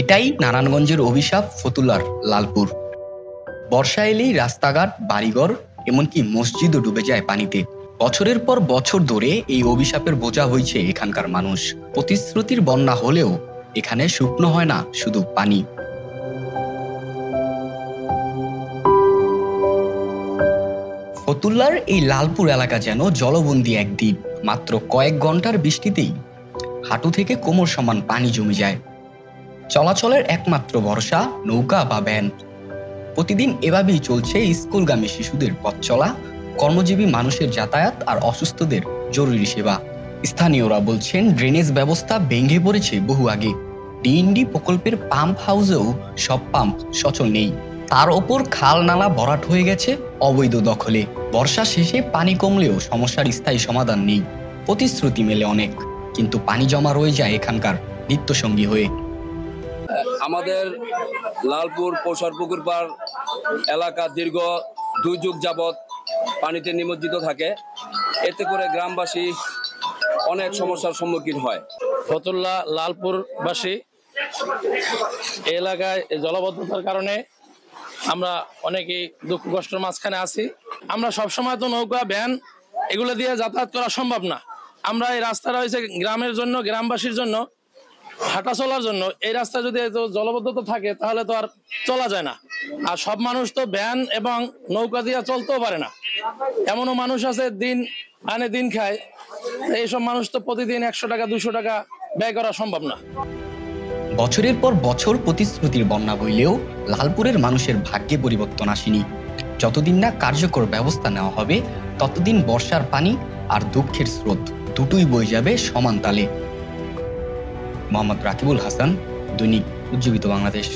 এটাই নারায়ণগঞ্জের অভিশাপ ফতুল্লার লালপুর। বর্ষা এলেই রাস্তাঘাট, বাড়িঘর, এমনকি মসজিদও ডুবে যায় পানিতে। বছরের পর বছর ধরে এই অভিশাপের বোঝা হয়েছে এখানকার মানুষ। প্রতিশ্রুতির বন্যা হলেও এখানে শুকনো হয় না শুধু পানি। ফতুল্লার এই লালপুর এলাকা যেন জলবন্দী এক দ্বীপ। মাত্র কয়েক ঘন্টার বৃষ্টিতেই হাঁটু থেকে কোমর সমান পানি জমে যায়। চলাচলের একমাত্র ভরসা নৌকা বা ভ্যান। প্রতিদিন এভাবেই চলছে স্কুলগামী শিশুদের পথ চলা, কর্মজীবী মানুষের যাতায়াত আর অসুস্থদের জরুরি সেবা। স্থানীয়রা বলছেন ড্রেনেজ ব্যবস্থা ভেঙে পড়েছে বহু আগে। ডিএনডি প্রকল্পের পাম্প হাউসেও সব পাম্প সচল নেই। তার ওপর খাল নালা ভরাট হয়ে গেছে অবৈধ দখলে। বর্ষা শেষে পানি কমলেও সমস্যার স্থায়ী সমাধান নেই। প্রতিশ্রুতি মেলে অনেক, কিন্তু পানি জমা রয়ে যায় এখানকার নিত্যসঙ্গী হয়ে। আমাদের লালপুর পৌষরপুকুর পাড় এলাকা দীর্ঘ 2 যুগ যাবৎ পানিতে নিমজ্জিত থাকে। এতে করে গ্রামবাসী অনেক সমস্যার সম্মুখীন হয়। ফতুল্লা লালপুরবাসী এলাকায় জলবদ্ধতার কারণে আমরা অনেকেই দুঃখ কষ্টের মাঝখানে আছি। আমরা সবসময় তো নৌকা, ভ্যান এগুলো দিয়ে যাতায়াত করা সম্ভব না। আমরা এই রাস্তাটা হয়েছে গ্রামের জন্য, গ্রামবাসীর জন্য, হাঁটা চলার জন্য। এই রাস্তা যদি এত জলবদ্ধতা থাকে তাহলে তো আর চলা যায় না। আর সব মানুষ তো ভ্যান এবং নৌকা দিয়ে চলতেও পারে না। এমনও মানুষ আছে দিন আনে দিন খায়। এইসব মানুষ তো প্রতিদিন 100 টাকা 200 টাকা ব্যয় করা সম্ভব না। বছরের পর বছর প্রতিশ্রুতির বন্যা বইলেও লালপুরের মানুষের ভাগ্যে পরিবর্তন আসেনি। যতদিন না কার্যকর ব্যবস্থা নেওয়া হবে, ততদিন বর্ষার পানি আর দুঃখের স্রোত দুটোই বয়ে যাবে সমান তালে। মোহাম্মদ রাকিবুল হাসান, দৈনিক উজ্জীবিত বাংলাদেশ।